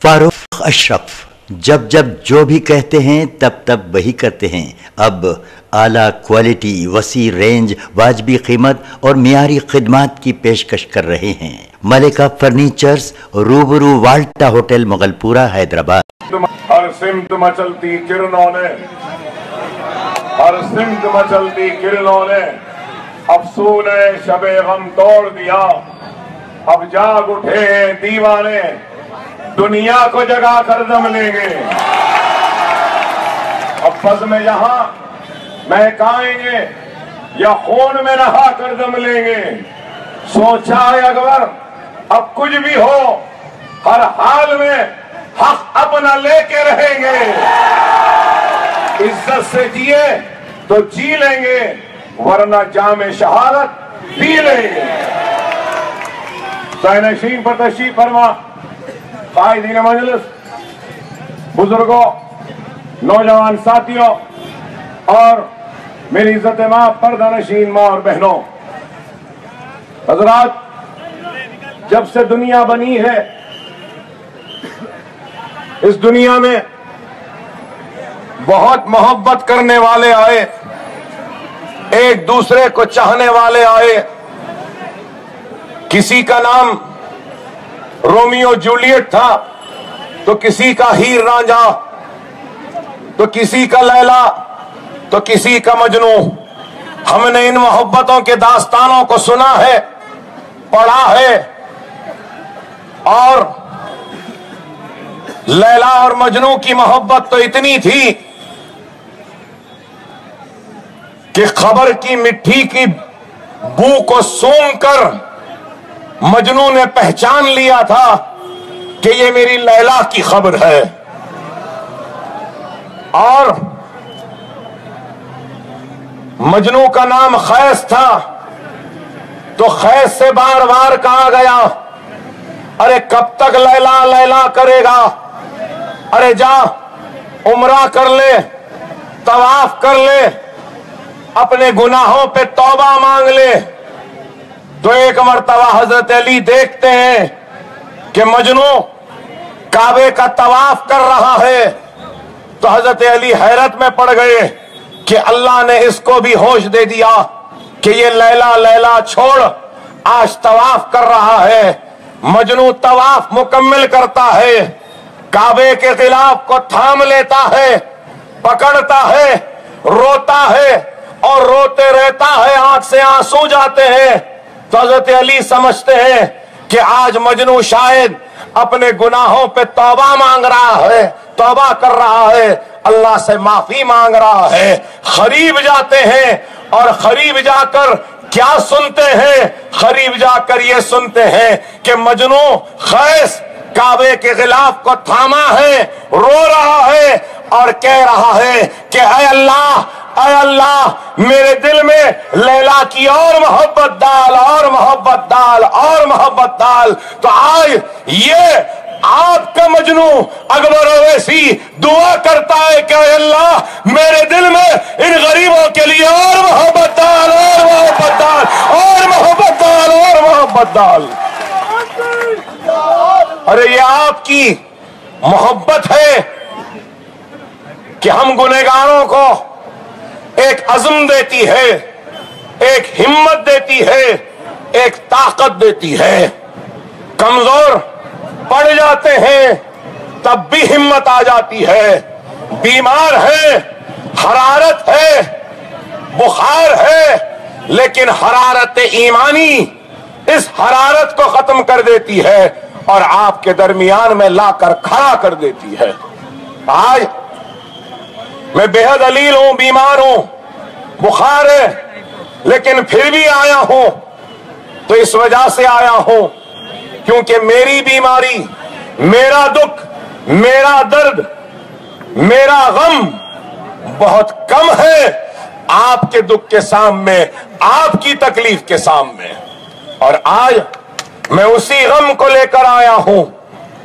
फारूक अशरफ जब जब जो भी कहते हैं तब तब वही करते हैं। अब आला क्वालिटी, वसी रेंज, वाजबी कीमत और मियारी खिदमात की पेशकश कर रहे हैं। मलिका फर्नीचर्स, रूबरू वाल्टा होटल, मुगलपुरा, हैदराबाद। हर सिमत मचलती किरणों ने, हर सिमत मचलती किरणों ने अफसून शबे गम तोड़ दिया। अब जाग उठे हैं दीवाने, दुनिया को जगा कर दम लेंगे। अब बज़ में यहाँ महकाएंगे या खून में नहा कर दम लेंगे। सोचा है अकबर अब कुछ भी हो, हर हाल में हक अपना लेके रहेंगे। इज्जत से जिए तो जी लेंगे, वरना जामे शहादत पी लेंगे। साइनशीन पर तशरीफ फरमा, कायदीन मजलिस, बुजुर्गों, नौजवान साथियों और मेरी इज्जत मां पर्दानशीन मां और बहनों, हजरात, जब से दुनिया बनी है इस दुनिया में बहुत मोहब्बत करने वाले आए, एक दूसरे को चाहने वाले आए। किसी का नाम रोमियो जूलियट था, तो किसी का हीर रांझा, तो किसी का लैला, तो किसी का मजनू। हमने इन मोहब्बतों के दास्तानों को सुना है, पढ़ा है, और लैला और मजनू की मोहब्बत तो इतनी थी कि खबर की मिट्टी की बू को सूंघकर मजनू ने पहचान लिया था कि ये मेरी लैला की खबर है। और मजनू का नाम खैस था, तो खैस से बार बार कहा गया, अरे कब तक लैला लैला करेगा, अरे जा उम्रा कर ले, तवाफ कर ले, अपने गुनाहों पे तौबा मांग ले। तो एक मर्तबा हजरत अली देखते हैं कि मजनू काबे का तवाफ कर रहा है, तो हजरत अली हैरत में पड़ गए कि अल्लाह ने इसको भी होश दे दिया कि ये लैला लैला छोड़, आज तवाफ कर रहा है। मजनू तवाफ मुकम्मिल करता है, काबे के खिलाफ को थाम लेता है, पकड़ता है, रोता है और रोते रहता है, आंख से आंसू जाते हैं। तो हजरत अली समझते हैं कि आज मजनू शायद अपने गुनाहों पे तौबा मांग रहा है, तौबा कर रहा है, अल्लाह से माफी मांग रहा है। करीब जाते हैं और करीब जाकर क्या सुनते हैं, करीब जाकर ये सुनते हैं कि मजनू खैस काबे के खिलाफ को थामा है, रो रहा है और कह रहा है कि ऐ अल्लाह मेरे दिल में लैला की और मोहब्बत डाल, और मोहब्बत डाल, और मोहब्बत डाल। तो आज ये आपका मजनू अकबर ओवैसी दुआ करता है कि अल्लाह मेरे दिल में इन गरीबों के लिए और मोहब्बत डाल, और मोहब्बत डाल, और मोहब्बत डाल, और मोहब्बत डाल। अरे ये आपकी मोहब्बत है कि हम गुनहगारों को एक अज़्म देती है, एक हिम्मत देती है, एक ताकत देती है। कमजोर पड़ जाते हैं तब भी हिम्मत आ जाती है। बीमार है, हरारत है, बुखार है, लेकिन हरारत ईमानी इस हरारत को खत्म कर देती है और आपके दरमियान में लाकर खड़ा कर देती है। आज मैं बेहद अलील हूं, बीमार हूं, बुखार है, लेकिन फिर भी आया हूं। तो इस वजह से आया हूं क्योंकि मेरी बीमारी, मेरा दुख, मेरा दर्द, मेरा गम बहुत कम है आपके दुख के सामने, आपकी तकलीफ के सामने। और आज मैं उसी गम को लेकर आया हूं,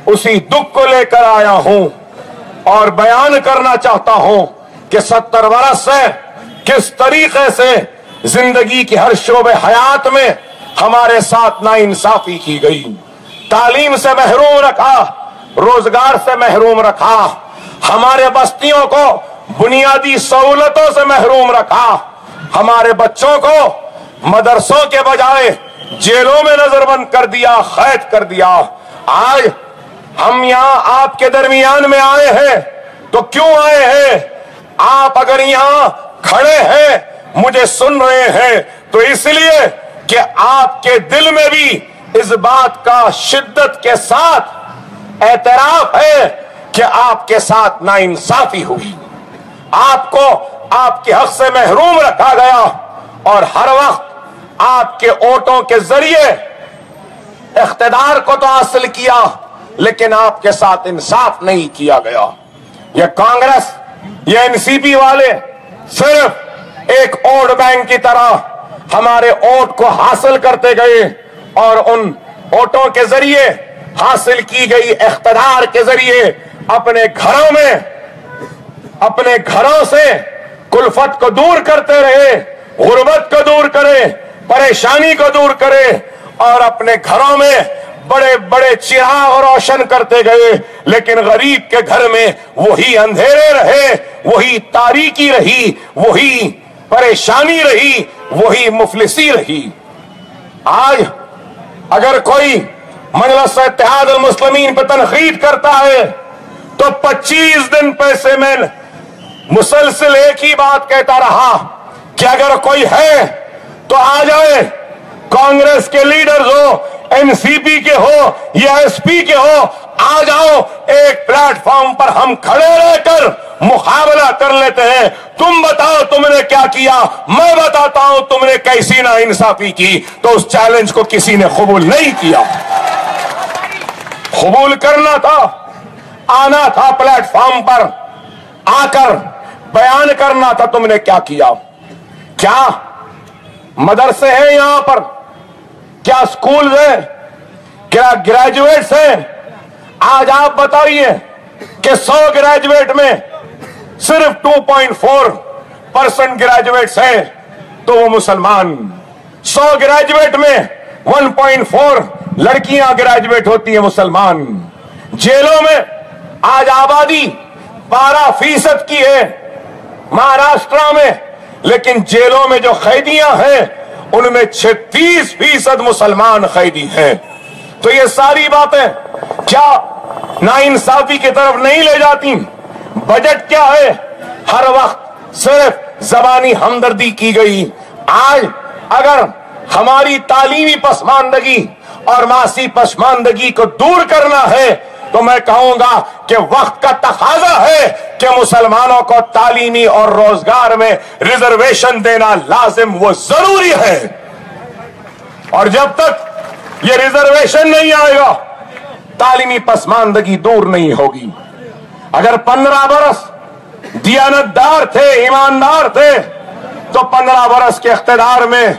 उसी दुख को लेकर आया हूं और बयान करना चाहता हूं कि 70 बरस से किस तरीके से जिंदगी की हर शोबे हयात में हमारे साथ नाइंसाफी की गई, तालीम से महरूम रखा, रोजगार से महरूम रखा, हमारे बस्तियों को बुनियादी सहूलतों से महरूम रखा, हमारे बच्चों को मदरसों के बजाय जेलों में नजरबंद कर दिया, कैद कर दिया। आज हम यहां आपके दरमियान में आए हैं तो क्यों आए हैं? आप अगर यहां खड़े हैं, मुझे सुन रहे हैं, तो इसलिए कि आपके दिल में भी इस बात का शिद्दत के साथ एतराफ है कि आपके साथ नाइंसाफी हुई, आपको आपके हक से महरूम रखा गया और हर वक्त आपके वोटों के जरिए इख्तिदार को तो हासिल किया, लेकिन आपके साथ इंसाफ नहीं किया गया। ये कांग्रेस, ये एनसीपी वाले सिर्फ एक वोट बैंक की तरह हमारे वोट को हासिल करते गए और उन वोटों के जरिए हासिल की गई इख्तिदार के जरिए अपने घरों में, अपने घरों से कुल्फत को दूर करते रहे, गुर्बत को दूर करे, परेशानी को दूर करे और अपने घरों में बड़े बड़े चिराग रोशन करते गए, लेकिन गरीब के घर में वही अंधेरे रहे, वही तारीकी रही, वही परेशानी रही, वही मुफलिसी रही। आज अगर कोई मजलिस इत्तेहाद अल मुस्लिमीन पर तनकीद करता है तो 25 दिन पैसे में मुसलसल एक ही बात कहता रहा कि अगर कोई है तो आ जाए, कांग्रेस के लीडर हो, एनसीपी के हो या एसपी के हो, आ जाओ, एक प्लेटफॉर्म पर हम खड़े रहकर मुकाबला कर लेते हैं। तुम बताओ तुमने क्या किया, मैं बताता हूं तुमने कैसी नाइंसाफी की। तो उस चैलेंज को किसी ने कबूल नहीं किया। कबूल करना था, आना था प्लेटफॉर्म पर, आकर बयान करना था तुमने क्या किया। क्या मदरसे हैं यहां पर, क्या स्कूल है, क्या ग्रेजुएट्स हैं? आज आप बताइए कि 100 ग्रेजुएट में सिर्फ 2.4% ग्रेजुएट्स हैं तो वो मुसलमान, 100 ग्रेजुएट में 1.4 लड़कियां ग्रेजुएट होती हैं मुसलमान। जेलों में आज आबादी 12% की है महाराष्ट्र में, लेकिन जेलों में जो कैदियां हैं उनमें 36% मुसलमान कैदी हैं। तो ये सारी बातें क्या नाइंसाफी की तरफ नहीं ले जाती? बजट क्या है? हर वक्त सिर्फ जबानी हमदर्दी की गई। आज अगर हमारी तालीमी पसमानदगी और मासी पसमानदगी को दूर करना है तो मैं कहूंगा कि वक्त का तकाजा है कि मुसलमानों को तालीमी और रोजगार में रिजर्वेशन देना लाजिम, वो जरूरी है। और जब तक ये रिजर्वेशन नहीं आएगा तालीमी पसमानदगी दूर नहीं होगी। अगर 15 बरस दियानतदार थे, ईमानदार थे, तो 15 बरस के इख्तिदार में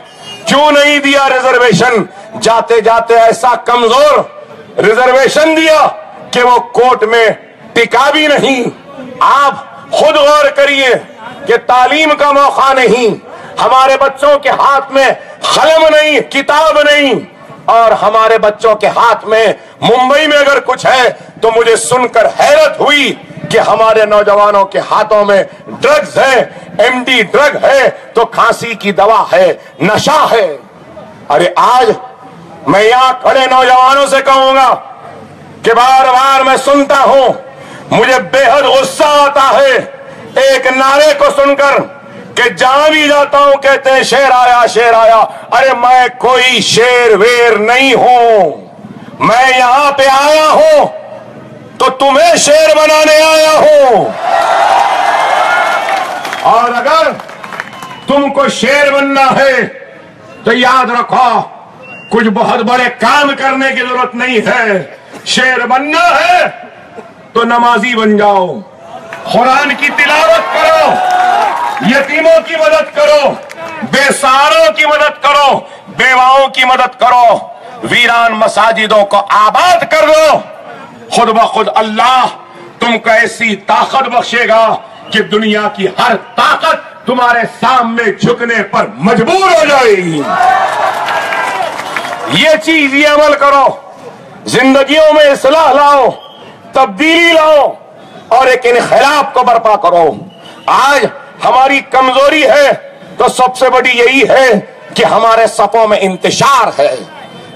क्यों नहीं दिया रिजर्वेशन? जाते जाते ऐसा कमजोर रिजर्वेशन दिया कि वो कोर्ट में टिका भी नहीं। आप खुद गौर करिए कि तालीम का मौका नहीं, हमारे बच्चों के हाथ में कलम नहीं, किताब नहीं, और हमारे बच्चों के हाथ में मुंबई में अगर कुछ है तो मुझे सुनकर हैरत हुई कि हमारे नौजवानों के हाथों में ड्रग्स है, एमडी ड्रग है, तो खांसी की दवा है, नशा है। अरे आज मैं यहां खड़े नौजवानों से कहूंगा कि बार बार मैं सुनता हूं, मुझे बेहद गुस्सा आता है एक नारे को सुनकर कि जहां भी जाता हूं कहते हैं शेर आया, शेर आया। अरे मैं कोई शेर वेर नहीं हूं, मैं यहां पे आया हूं तो तुम्हें शेर बनाने आया हूं। और अगर तुमको शेर बनना है तो याद रखो, कुछ बहुत बड़े काम करने की जरूरत नहीं है। शेर बनना है तो नमाजी बन जाओ, कुरान की तिलावत करो, यतीमों की मदद करो, बेसहारों की मदद करो, बेवाओं की मदद करो, वीरान मसाजिदों को आबाद कर दो। खुद ब खुद अल्लाह तुमको ऐसी ताकत बख्शेगा कि दुनिया की हर ताकत तुम्हारे सामने झुकने पर मजबूर हो जाएगी। ये चीज, ये अमल करो, जिंदगियों में इस्लाह लाओ, तब्दीली लाओ और एक इनकलाब को बर्पा करो। आज हमारी कमजोरी है तो सबसे बड़ी यही है कि हमारे सपों में इंतशार है,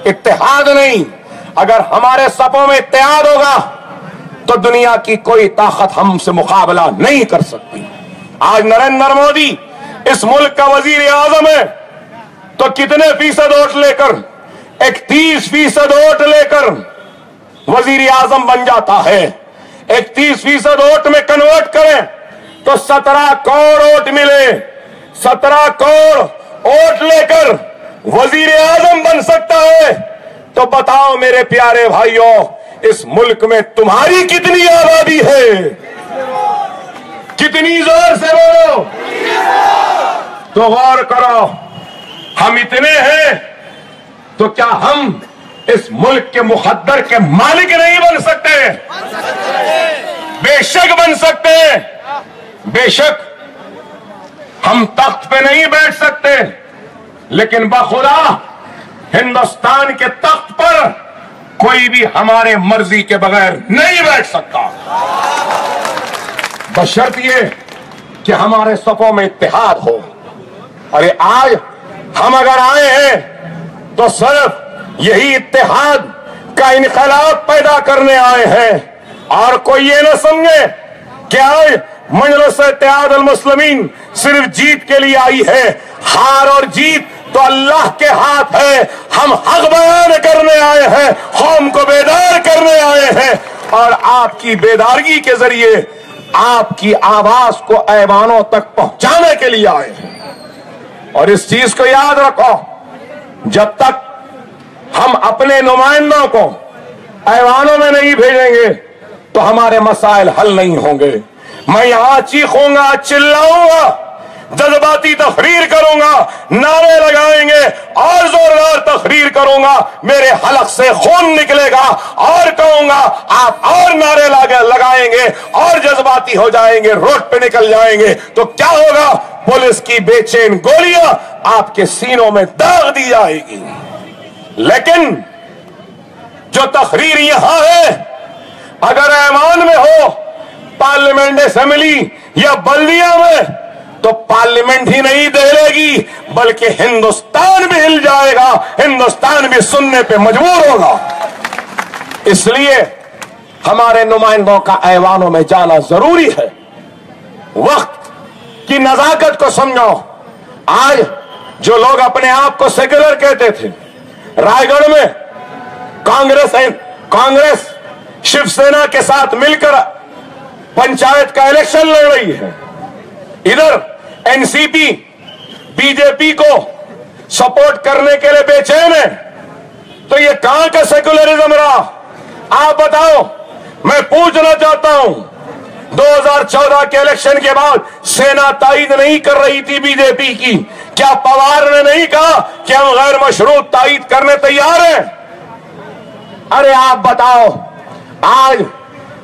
इत्तेहाद नहीं। अगर हमारे सपों में इत्तेहाद होगा तो दुनिया की कोई ताकत हमसे मुकाबला नहीं कर सकती। आज नरेंद्र मोदी इस मुल्क का वजीर आजम है तो कितने फीसद वोट लेकर, 31% वोट लेकर वजीर आजम बन जाता है। 31% वोट में कन्वर्ट करें तो 17 करोड़ वोट मिले। 17 करोड़ वोट लेकर वजीर आजम बन सकता है। तो बताओ मेरे प्यारे भाइयों, इस मुल्क में तुम्हारी कितनी आबादी है? कितनी जोर से बोलो। तो गौर करो, हम इतने हैं तो क्या हम इस मुल्क के मुकद्दर के मालिक नहीं बन सकते? बेशक बन सकते हैं। बेशक हम तख्त पे नहीं बैठ सकते, लेकिन बखुदा हिंदुस्तान के तख्त पर कोई भी हमारे मर्जी के बगैर नहीं बैठ सकता, बशर्त ये कि हमारे सफों में इत्तेहाद हो। अरे आज हम अगर आए हैं तो सिर्फ यही इत्तेहाद का इनकलाब पैदा करने आए हैं। और कोई ये न समझे कि आज मजलिस इत्तेहाद अल मुस्लिमीन सिर्फ जीत के लिए आई है। हार और जीत तो अल्लाह के हाथ है। हम हक बयान करने आए हैं, कौम को बेदार करने आए हैं और आपकी बेदारगी के जरिए आपकी आवाज को ऐवानों तक पहुंचाने के लिए आए हैं। और इस चीज को याद रखो, जब तक हम अपने नुमाइंदों को ऐवानों में नहीं भेजेंगे तो हमारे मसाइल हल नहीं होंगे। मैं यहां चीखूंगा, चिल्लाऊंगा, जज्बाती तकरीर करूंगा, नारे लगाएंगे और जोरदार तकरीर करूंगा, मेरे हलक से खून निकलेगा और कहूंगा आप और नारे लगाएंगे और जज्बाती हो जाएंगे, रोड पे निकल जाएंगे तो क्या होगा? पुलिस की बेचैन गोलियां आपके सीनों में दाग दी जाएगी। लेकिन जो तकरीर यहां है, अगर ऐवान में हो, पार्लियामेंट असेंबली या बल्दिया में, तो पार्लियामेंट ही नहीं दहलेगी बल्कि हिंदुस्तान भी हिल जाएगा, हिंदुस्तान भी सुनने पे मजबूर होगा। इसलिए हमारे नुमाइंदों का ऐवानों में जाना जरूरी है। वक्त की नजाकत को समझो। आज जो लोग अपने आप को सेक्युलर कहते थे, रायगढ़ में कांग्रेस शिवसेना के साथ मिलकर पंचायत का इलेक्शन लड़ रही है। इधर एनसीपी बीजेपी को सपोर्ट करने के लिए बेचैन है। तो ये कहां का सेक्युलरिज्म रहा? आप बताओ। मैं पूछना चाहता हूं, 2014 के इलेक्शन के बाद सेना तायीद नहीं कर रही थी बीजेपी की? क्या पवार ने नहीं कहा कि हम गैर मशरूत तायीद करने तैयार हैं? अरे आप बताओ, आज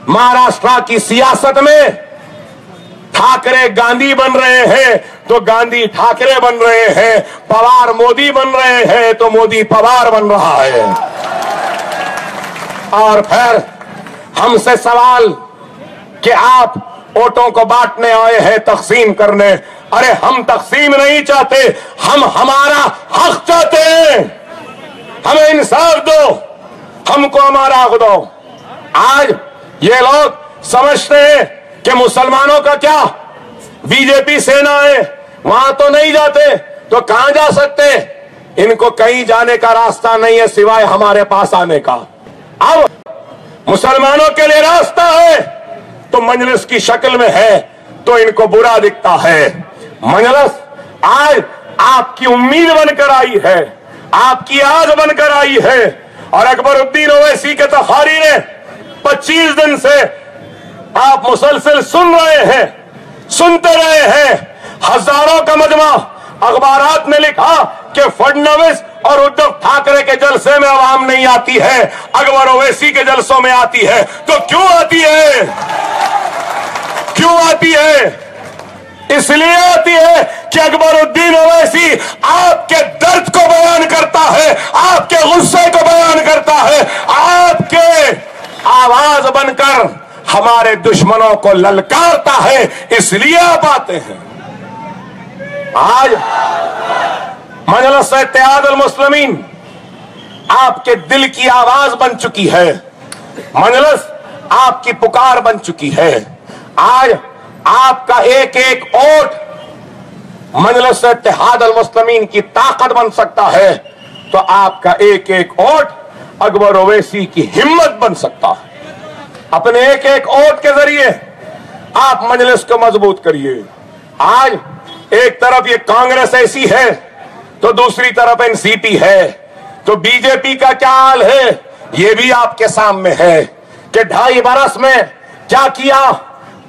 महाराष्ट्र की सियासत में ठाकरे गांधी बन रहे हैं तो गांधी ठाकरे बन रहे हैं, पवार मोदी बन रहे हैं तो मोदी पवार बन रहा है। और फिर हमसे सवाल कि आप वोटों को बांटने आए हैं, तकसीम करने। अरे हम तकसीम नहीं चाहते, हम हमारा हक चाहते हैं। हमें इंसाफ दो, हमको हमारा हक दो। आज ये लोग समझते हैं कि मुसलमानों का क्या, बीजेपी सेना है, वहां तो नहीं जाते तो कहां जा सकते? इनको कहीं जाने का रास्ता नहीं है सिवाय हमारे पास आने का। अब मुसलमानों के लिए रास्ता है तो मजलिस की शक्ल में है तो इनको बुरा दिखता है। मजलिस आज आपकी उम्मीद बनकर आई है, आपकी आस बनकर आई है। और अकबरुद्दीन ओवैसी के तखारी ने 25 दिन से आप मुसलसल सुन रहे हैं, सुनते रहे हैं। हजारों का मजमा अखबारात ने लिखा कि फडणवीस और उद्धव ठाकरे के जलसे में आवाम नहीं आती है, अकबर ओवैसी के जलसों में आती है। तो क्यों आती है? क्यों आती है? इसलिए आती है कि अकबरुद्दीन ओवैसी आपके दर्द को बयान करता है, आपके गुस्से को बयान करता है, आपके आवाज बनकर हमारे दुश्मनों को ललकारता है, इसलिए आप आते हैं। आज मजलिस इत्तेहादुल मुस्लिमीन आपके दिल की आवाज बन चुकी है, मजलिस आपकी पुकार बन चुकी है। आज आपका एक एक वोट मजलिस इत्तेहादुल मुस्लिमीन की ताकत बन सकता है, तो आपका एक एक वोट अकबर ओवैसी की हिम्मत बन सकता है। अपने एक एक वोट के जरिए आप मजलिस को मजबूत करिए। आज एक तरफ ये कांग्रेस ऐसी है तो दूसरी तरफ एनसीपी है, तो बीजेपी का क्या हाल है ये भी आपके सामने है कि 2.5 बरस में क्या किया।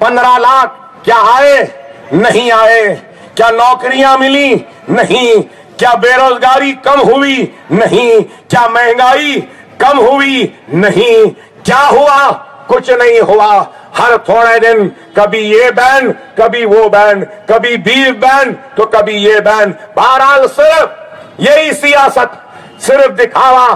15 लाख क्या आए? नहीं आए। क्या नौकरियां मिली? नहीं। क्या बेरोजगारी कम हुई? नहीं। क्या महंगाई कम हुई? नहीं। क्या हुआ? कुछ नहीं हुआ। हर थोड़े दिन कभी ये बैन, कभी वो बैन, कभी बीफ बैन तो कभी ये बैन। बहरहाल सिर्फ यही सियासत, सिर्फ दिखावा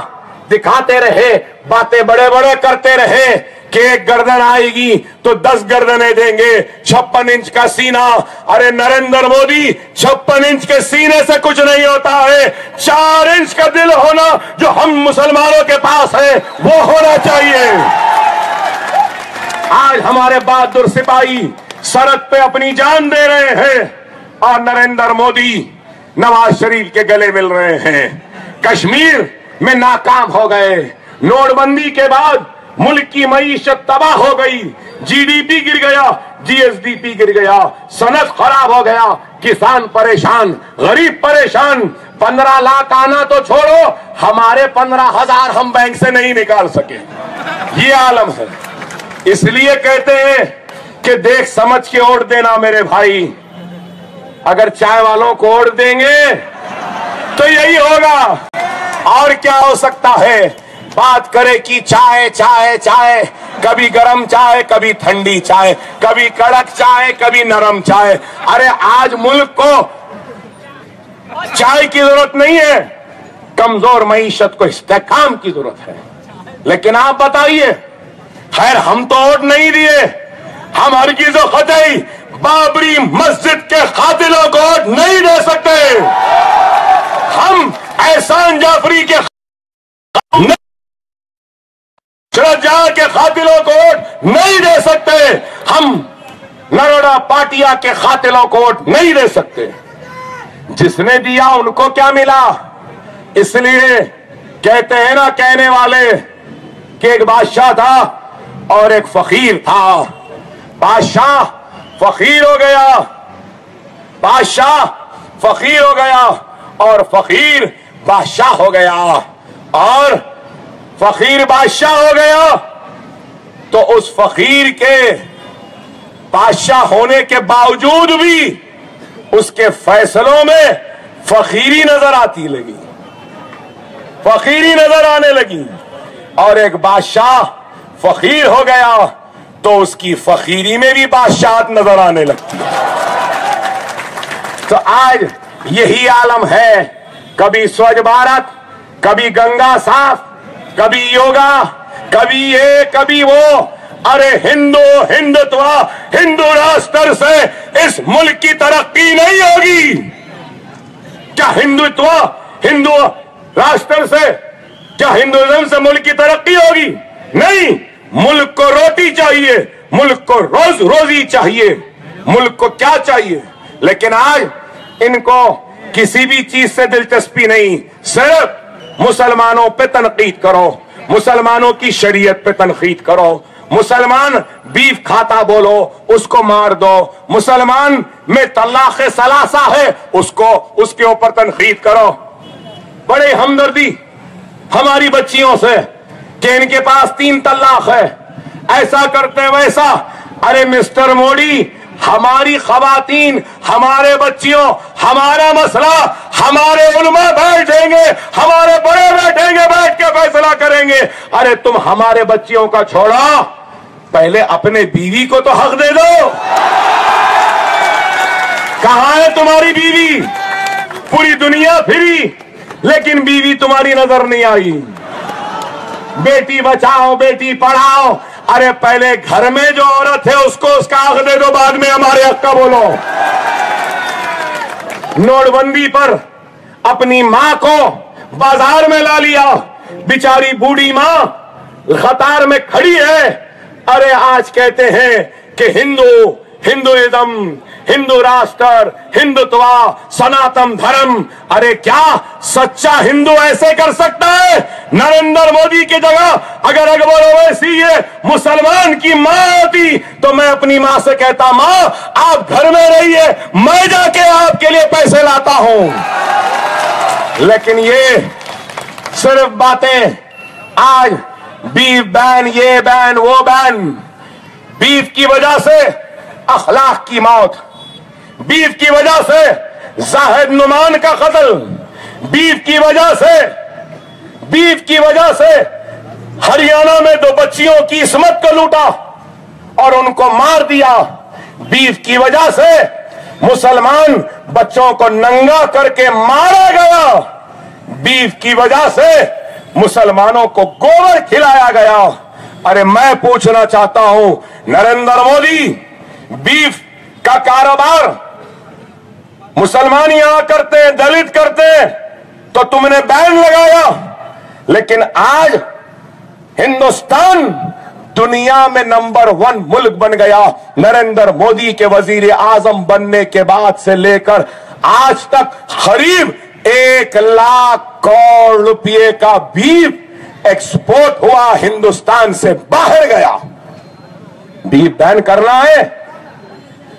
दिखाते रहे, बातें बड़े बड़े करते रहे कि एक गर्दन आएगी तो 10 गर्दनें देंगे, 56 इंच का सीना। अरे नरेंद्र मोदी, 56 इंच के सीने से कुछ नहीं होता है, 4 इंच का दिल होना जो हम मुसलमानों के पास है वो होना चाहिए। आज हमारे बहादुर सिपाही सरहद पे अपनी जान दे रहे हैं और नरेंद्र मोदी नवाज शरीफ के गले मिल रहे हैं। कश्मीर में नाकाम हो गए। नोटबंदी के बाद मुल्क की मईशत तबाह हो गई, जीडीपी गिर गया, जीएसडीपी गिर गया, सनद खराब हो गया, किसान परेशान, गरीब परेशान। 15 लाख आना तो छोड़ो, हमारे 15,000 हम बैंक से नहीं निकाल सके। ये आलम है। इसलिए कहते हैं कि देख समझ के वोट देना मेरे भाई। अगर चाय वालों को वोट देंगे तो यही होगा, और क्या हो सकता है। बात करे कि चाय चाय चाय, कभी गरम चाय, कभी ठंडी चाय, कभी कड़क चाय, कभी नरम चाय। अरे आज मुल्क को चाय की जरूरत नहीं है, कमजोर मईशत को इस्तेहकाम की जरूरत है। लेकिन आप बताइए, खैर हम तो वोट नहीं दिए, हम हरगिज़ो क़तई बाबरी मस्जिद के कातिलों को वोट नहीं दे सकते। हम एहसान जाफरी के जहाँ के कातिलों को वोट नहीं दे सकते। हम नरोड़ा पाटिया के कातिलों को वोट नहीं दे सकते। जिसने दिया उनको क्या मिला? इसलिए कहते हैं ना कहने वाले कि एक बादशाह था और एक फकीर था। बादशाह फकीर हो गया, बादशाह फकीर हो गया और फकीर बादशाह हो गया, और फकीर बादशाह हो गया तो उस फकीर के बादशाह होने के बावजूद भी उसके फैसलों में फकीरी नजर आती लगी, फकीरी नजर आने लगी। और एक बादशाह फकीर हो गया तो उसकी फकीरी में भी बादशाहत नजर आने लगती है। तो आज यही आलम है, कभी स्वच्छ भारत, कभी गंगा साफ, कभी योगा, कभी ये कभी वो। अरे हिंदुत्व, हिंदू राष्ट्र से इस मुल्क की तरक्की नहीं होगी। क्या हिंदुत्व, हिंदू राष्ट्र से, क्या हिंदुइज्म से मुल्क की तरक्की होगी? नहीं। मुल्क को रोटी चाहिए, मुल्क को रोजी चाहिए, मुल्क को क्या चाहिए। लेकिन आज इनको किसी भी चीज से दिलचस्पी नहीं, सिर्फ मुसलमानों पे तनकीद करो, मुसलमानों की शरीयत पे तनकीद करो। मुसलमान बीफ खाता बोलो, उसको मार दो। मुसलमान में तलाक़ सलासा है, उसको उसके ऊपर तनकीद करो। बड़े हमदर्दी हमारी बच्चियों से कि इनके पास 3 तलाक है, ऐसा करते वैसा। अरे मिस्टर मोदी, हमारी खवातीन, हमारे बच्चियों, हमारा मसला, हमारे उलमा बैठेंगे, हमारे बड़े बैठेंगे, बैठ के फैसला करेंगे। अरे तुम हमारे बच्चियों का छोड़ो, पहले अपने बीवी को तो हक दे दो। कहां है तुम्हारी बीवी? पूरी दुनिया फिरी लेकिन बीवी तुम्हारी नजर नहीं आई। बेटी बचाओ, बेटी पढ़ाओ, अरे पहले घर में जो औरत है उसको उसका हक दे दो, बाद में हमारे हक का बोलो। नोटबंदी पर अपनी मां को बाजार में ला लिया, बेचारी बूढ़ी मां कतार में खड़ी है। अरे आज कहते हैं कि हिंदुइज्म, हिंदू राष्ट्र, हिंदुत्व, सनातन धर्म। अरे क्या सच्चा हिंदू ऐसे कर सकता है? नरेंद्र मोदी की जगह अगर अकबर ओवैसी ये मुसलमान की मां होती तो मैं अपनी मां से कहता, मां आप घर में रहिए, मैं जाके आपके लिए पैसे लाता हूं। लेकिन ये सिर्फ बातें, आज बीफ बैन, ये बैन, वो बैन। बीफ की वजह से अखलाक की मौत, बीफ की वजह से जाहिद नुमान का कत्ल, बीफ की वजह से हरियाणा में 2 बच्चियों की इस्मत को लूटा और उनको मार दिया। बीफ की वजह से मुसलमान बच्चों को नंगा करके मारा गया। बीफ की वजह से मुसलमानों को गोबर खिलाया गया। अरे मैं पूछना चाहता हूं नरेंद्र मोदी, बीफ का कारोबार मुसलमान यहां करते हैं, दलित करते हैं, तो तुमने बैन लगाया। लेकिन आज हिंदुस्तान दुनिया में नंबर 1 मुल्क बन गया। नरेंद्र मोदी के वजीर आजम बनने के बाद से लेकर आज तक करीब 1 लाख करोड़ रुपए का बीफ एक्सपोर्ट हुआ, हिंदुस्तान से बाहर गया। बीफ बैन करना है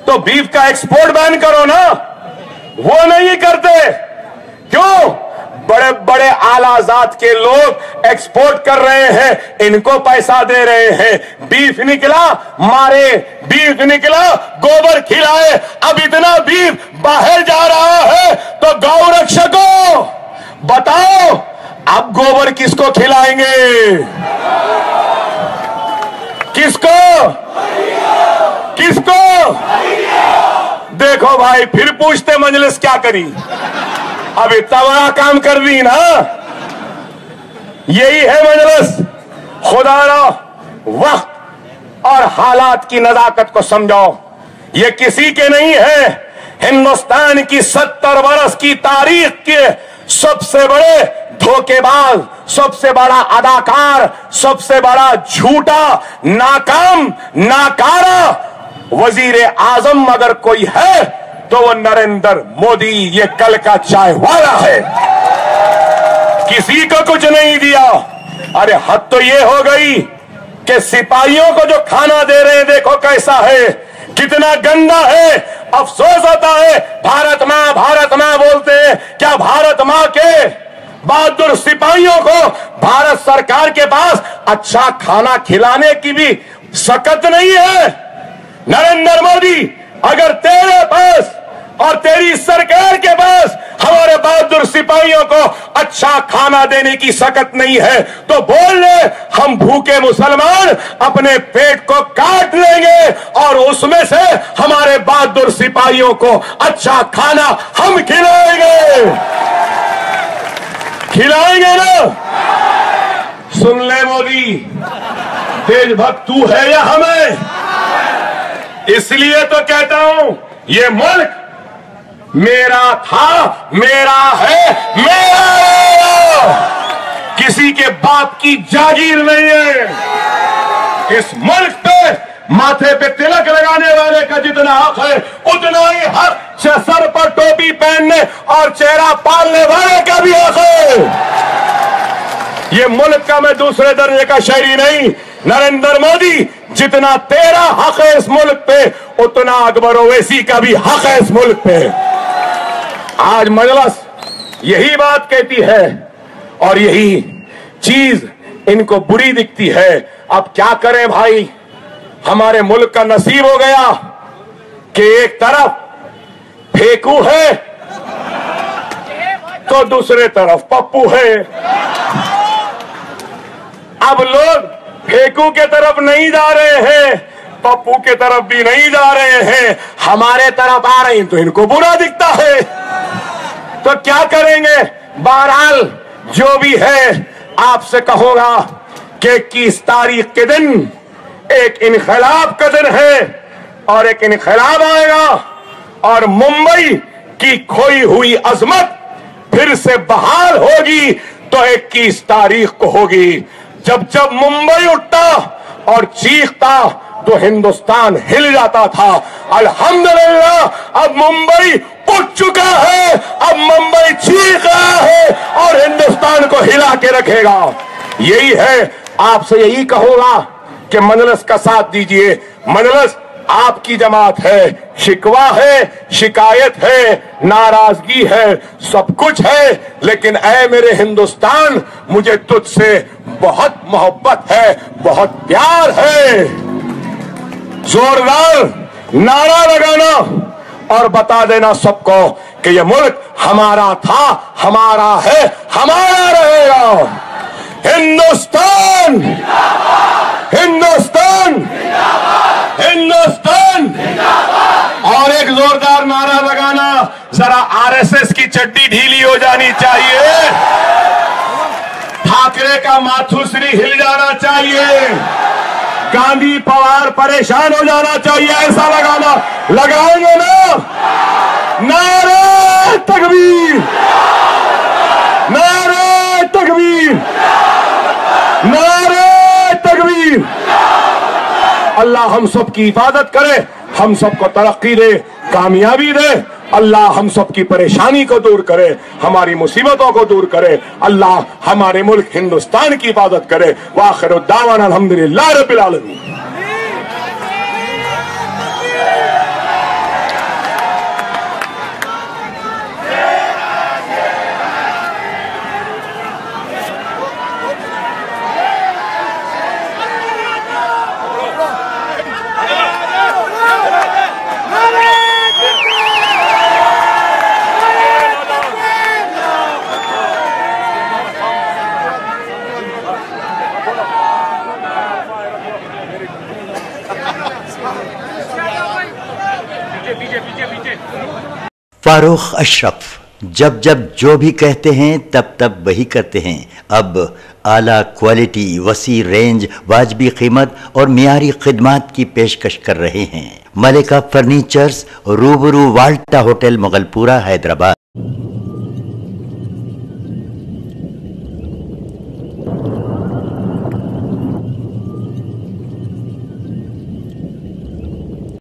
तो बीफ का एक्सपोर्ट बैन करो ना, वो नहीं करते। क्यों? बड़े बड़े आला जात के लोग एक्सपोर्ट कर रहे हैं, इनको पैसा दे रहे हैं। बीफ निकला मारे, बीफ निकला गोबर खिलाए। अब इतना बीफ बाहर जा रहा है तो गौ रक्षकों बताओ अब गोबर किसको खिलाएंगे? किसको? देखो भाई, फिर पूछते मजलिस क्या करी? अब इतना बड़ा काम कर दी ना, यही है मजलिस। खुदा वक्त और हालात की नजाकत को समझो, ये किसी के नहीं है। हिंदुस्तान की 70 बरस की तारीख के सबसे बड़े धोखेबाज, सबसे बड़ा अदाकार, सबसे बड़ा झूठा, नाकाम, नाकारा वजीर आजम अगर कोई है तो वो नरेंद्र मोदी, ये कल का चाय वाला है। किसी को कुछ नहीं दिया। अरे हद तो ये हो गई कि सिपाहियों को जो खाना दे रहे हैं देखो कैसा है, कितना गंदा है। अफसोस होता है भारत मां बोलते हैं। क्या भारत मां के बहादुर सिपाहियों को भारत सरकार के पास अच्छा खाना खिलाने की भी सकत नहीं है? नरेंद्र मोदी, अगर तेरे पास और तेरी सरकार के पास हमारे बहादुर सिपाहियों को अच्छा खाना देने की सकत नहीं है तो बोल ले, हम भूखे मुसलमान अपने पेट को काट लेंगे और उसमें से हमारे बहादुर सिपाहियों को अच्छा खाना हम खिलाएंगे ना। सुन ले मोदी, देशभक्त तू है या हमें? इसलिए तो कहता हूं ये मुल्क मेरा था, मेरा है, मेरा रहेगा। किसी के बाप की जागीर नहीं है। इस मुल्क पे माथे पे तिलक लगाने वाले का जितना हक है उतना ही हक सर पर टोपी पहनने और चेहरा पालने वाले का भी हक है। ये मुल्क का मैं दूसरे दर्जे का शहरी नहीं। नरेंद्र मोदी, जितना तेरा हक है इस मुल्क पे उतना अकबर ओवैसी का भी हक है इस मुल्क पे। आज मजलिस यही बात कहती है और यही चीज इनको बुरी दिखती है। अब क्या करें भाई, हमारे मुल्क का नसीब हो गया कि एक तरफ फेकू है तो दूसरे तरफ पप्पू है। अब लोग फेकू के तरफ नहीं जा रहे हैं, पप्पू के तरफ भी नहीं जा रहे हैं, हमारे तरफ आ रहे हैं तो इनको बुरा दिखता है। तो क्या करेंगे? बहरहाल जो भी है, आपसे कहूंगा कि 21 तारीख के दिन एक इनकलाब का दिन है और एक इनकलाब आएगा और मुंबई की खोई हुई अजमत फिर से बहाल होगी तो 21 तारीख को होगी। जब जब मुंबई उठता और चीखता तो हिंदुस्तान हिल जाता था। अल्हम्दुलिल्लाह अब मुंबई उठ चुका है, अब मुंबई चीख रहा है और हिंदुस्तान को हिला के रखेगा। यही है, आपसे यही कहूंगा कि मजलिस का साथ दीजिए। मजलिस आपकी जमात है, शिकवा है, शिकायत है, नाराजगी है, सब कुछ है, लेकिन ऐ मेरे हिंदुस्तान, मुझे तुझसे बहुत मोहब्बत है, बहुत प्यार है। जोरदार नारा लगाना और बता देना सबको कि यह मुल्क हमारा था, हमारा है, हमारा रहेगा। हिंदुस्तान, हिंदुस्तान, हिंदुस्तान। और एक जोरदार नारा लगाना, जरा आरएसएस की चड्डी ढीली हो जानी चाहिए, ठाकरे का माथुश्री हिल जाना चाहिए, गांधी पवार परेशान हो जाना चाहिए, ऐसा लगाना। लगाएंगे ना? नारे तकबीर, नारे तकबीर, नारे तकबीर। अल्लाह हम सब की हिफाजत करे, हम सबको तरक्की दे, कामयाबी दे। अल्लाह हम सब की परेशानी को दूर करे, हमारी मुसीबतों को दूर करे। अल्लाह हमारे मुल्क हिंदुस्तान की हिफाजत करे। वाखिरु दावाना अल्हम्दुलिल्लाह रब्बिल आलमीन। फारूक अशरफ जब जब जो भी कहते हैं तब तब वही करते हैं। अब आला क्वालिटी, वसी रेंज, वाजबी कीमत और मियारी खिदमात की पेशकश कर रहे हैं। मलिका फर्नीचर्स, रूबरू वाल्टा होटल, मुगलपुरा, हैदराबाद।